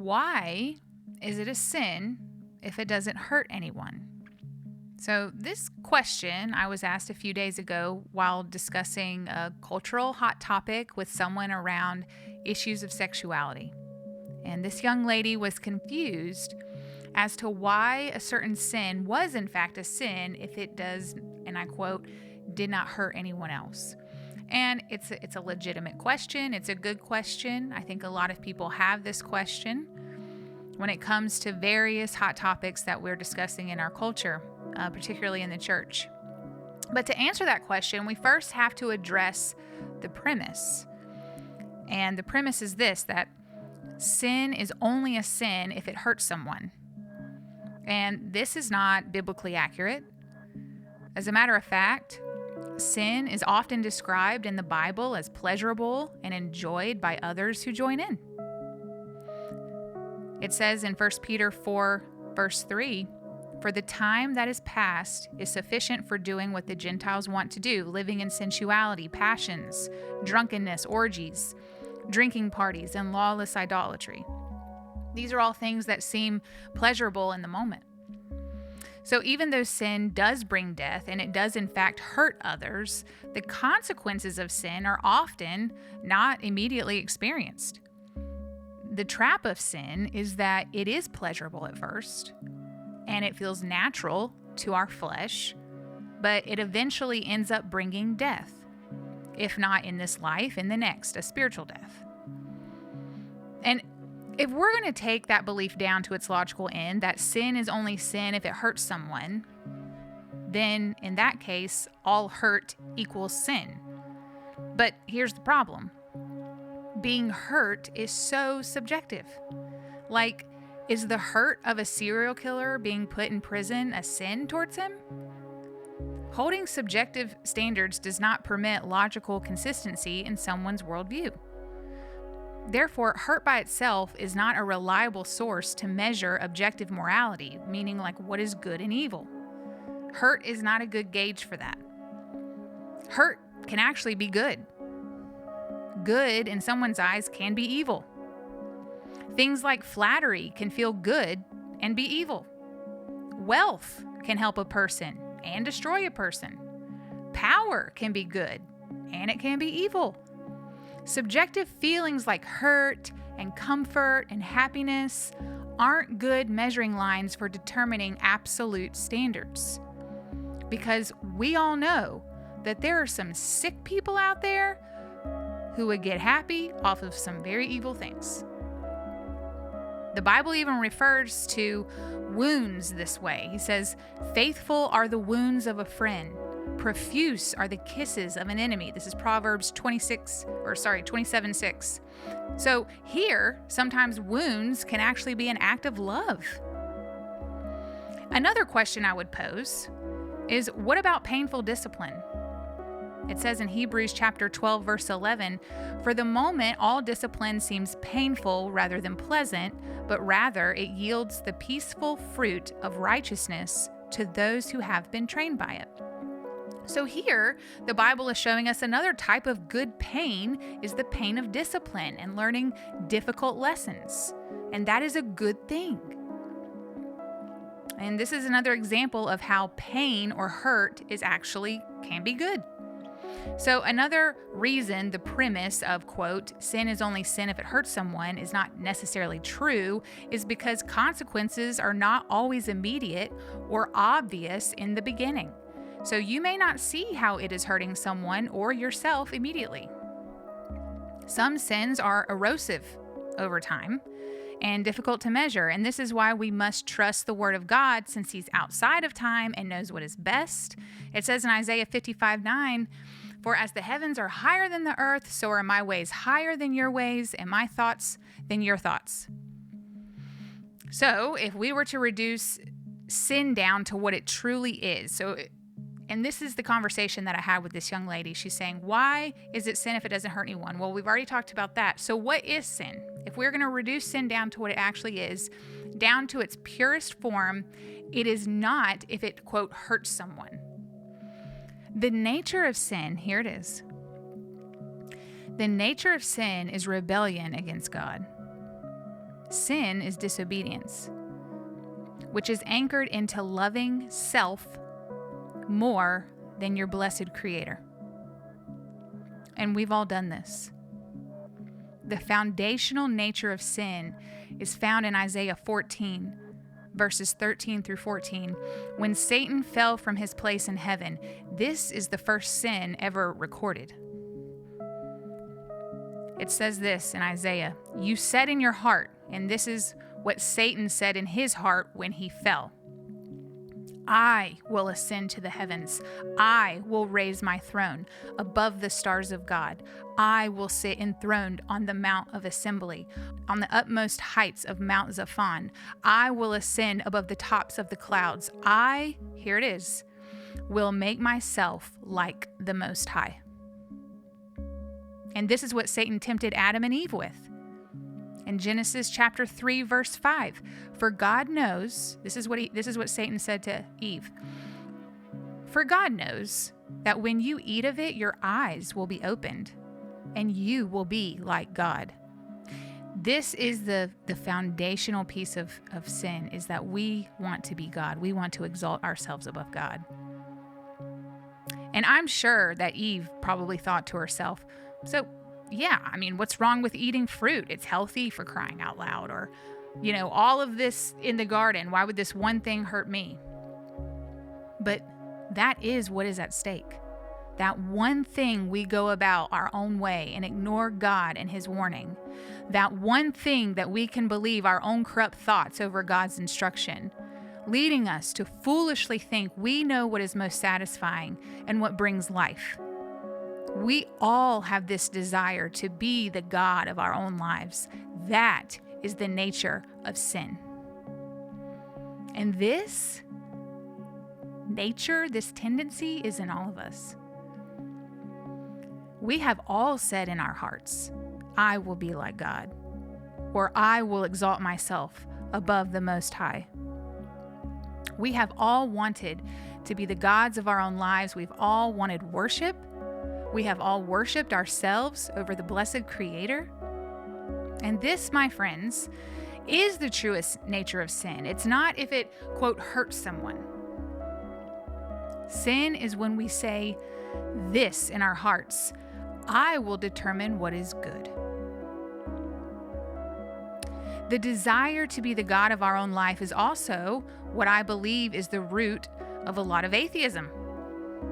why is it a sin if it doesn't hurt anyone? So this question I was asked a few days ago while discussing a cultural hot topic with someone around issues of sexuality. And this young lady was confused as to why a certain sin was in fact a sin if it does, and I quote, did not hurt anyone else. And it's a legitimate question. It's a good question. I think a lot of people have this question when it comes to various hot topics that we're discussing in our culture, particularly in the church. But to answer that question, we first have to address the premise. And the premise is this, that sin is only a sin if it hurts someone. And this is not biblically accurate. As a matter of fact, sin is often described in the Bible as pleasurable and enjoyed by others who join in. It says in 1 Peter 4, verse 3, "For the time that is past is sufficient for doing what the Gentiles want to do, living in sensuality, passions, drunkenness, orgies, drinking parties, and lawless idolatry." These are all things that seem pleasurable in the moment. So even though sin does bring death and it does in fact hurt others, the consequences of sin are often not immediately experienced. The trap of sin is that it is pleasurable at first and it feels natural to our flesh, but it eventually ends up bringing death. If not in this life, in the next, a spiritual death. And if we're going to take that belief down to its logical end, that sin is only sin if it hurts someone, then in that case, all hurt equals sin. But here's the problem. Being hurt is so subjective. Like, is the hurt of a serial killer being put in prison a sin towards him? Holding subjective standards does not permit logical consistency in someone's worldview. Therefore, hurt by itself is not a reliable source to measure objective morality, meaning like what is good and evil. Hurt is not a good gauge for that. Hurt can actually be good. Good in someone's eyes can be evil. Things like flattery can feel good and be evil. Wealth can help a person and destroy a person. Power can be good and it can be evil. Subjective feelings like hurt and comfort and happiness aren't good measuring lines for determining absolute standards. Because we all know that there are some sick people out there who would get happy off of some very evil things. The Bible even refers to wounds this way. He says, "Faithful are the wounds of a friend. Profuse are the kisses of an enemy." This is Proverbs 27:6. So here, sometimes wounds can actually be an act of love. Another question I would pose is, what about painful discipline? It says in Hebrews chapter 12, verse 11, "For the moment, all discipline seems painful rather than pleasant, but rather it yields the peaceful fruit of righteousness to those who have been trained by it." So here, the Bible is showing us another type of good pain is the pain of discipline and learning difficult lessons. And that is a good thing. And this is another example of how pain or hurt can be good. So another reason the premise of, quote, "sin is only sin if it hurts someone" is not necessarily true is because consequences are not always immediate or obvious in the beginning. So you may not see how it is hurting someone or yourself immediately. Some sins are erosive over time and difficult to measure, and this is why we must trust the Word of God since He's outside of time and knows what is best. It says in Isaiah 55:9, "For as the heavens are higher than the earth, so are my ways higher than your ways, and my thoughts than your thoughts." So if we were to reduce sin down to what it truly is, and this is the conversation that I had with this young lady. She's saying, why is it sin if it doesn't hurt anyone? Well, we've already talked about that. So what is sin? If we're going to reduce sin down to what it actually is, down to its purest form, it is not if it, quote, hurts someone. The nature of sin, here it is. The nature of sin is rebellion against God. Sin is disobedience, which is anchored into loving self more than your blessed Creator. And we've all done this. The foundational nature of sin is found in Isaiah 14, verses 13 through 14. When Satan fell from his place in heaven, this is the first sin ever recorded. It says this in Isaiah, "You said in your heart," and this is what Satan said in his heart when he fell, "I will ascend to the heavens. I will raise my throne above the stars of God. I will sit enthroned on the Mount of Assembly, on the utmost heights of Mount Zaphon. I will ascend above the tops of the clouds. Here it is, will make myself like the Most High." And this is what Satan tempted Adam and Eve with. In Genesis chapter 3, verse 5, "For God knows," this is what Satan said to Eve, "For God knows that when you eat of it, your eyes will be opened, and you will be like God." This is the foundational piece of sin, is that we want to be God. We want to exalt ourselves above God. And I'm sure that Eve probably thought to herself, so yeah, I mean, what's wrong with eating fruit? It's healthy, for crying out loud. Or, all of this in the garden. Why would this one thing hurt me? But that is what is at stake. That one thing we go about our own way and ignore God and His warning. That one thing that we can believe our own corrupt thoughts over God's instruction, leading us to foolishly think we know what is most satisfying and what brings life. We all have this desire to be the God of our own lives. That is the nature of sin. And this nature, this tendency, is in all of us. We have all said in our hearts, "I will be like God," or "I will exalt myself above the Most High." We have all wanted to be the gods of our own lives. We've all wanted worship. We have all worshiped ourselves over the blessed Creator. And this, my friends, is the truest nature of sin. It's not if it, quote, hurts someone. Sin is when we say this in our hearts, "I will determine what is good." The desire to be the God of our own life is also what I believe is the root of a lot of atheism.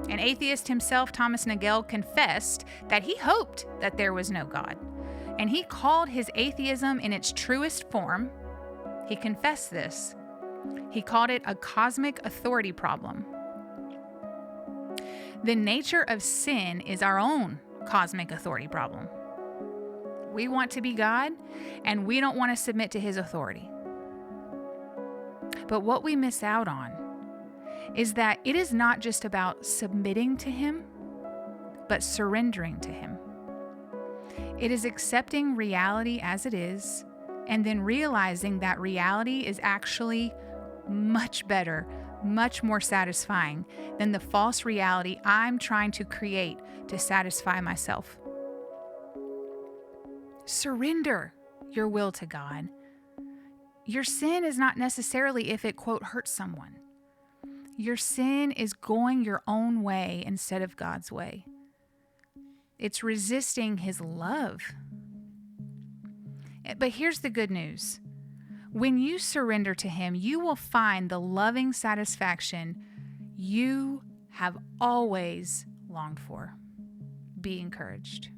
An atheist himself, Thomas Nagel, confessed that he hoped that there was no God. And he called his atheism in its truest form, he confessed this, he called it a cosmic authority problem. The nature of sin is our own cosmic authority problem. We want to be God, and we don't want to submit to His authority. But what we miss out on is that it is not just about submitting to Him, but surrendering to Him. It is accepting reality as it is, and then realizing that reality is actually much better, much more satisfying than the false reality I'm trying to create to satisfy myself. Surrender your will to God. Your sin is not necessarily if it, quote, hurts someone. Your sin is going your own way instead of God's way. It's resisting His love. But here's the good news. When you surrender to Him, you will find the loving satisfaction you have always longed for. Be encouraged.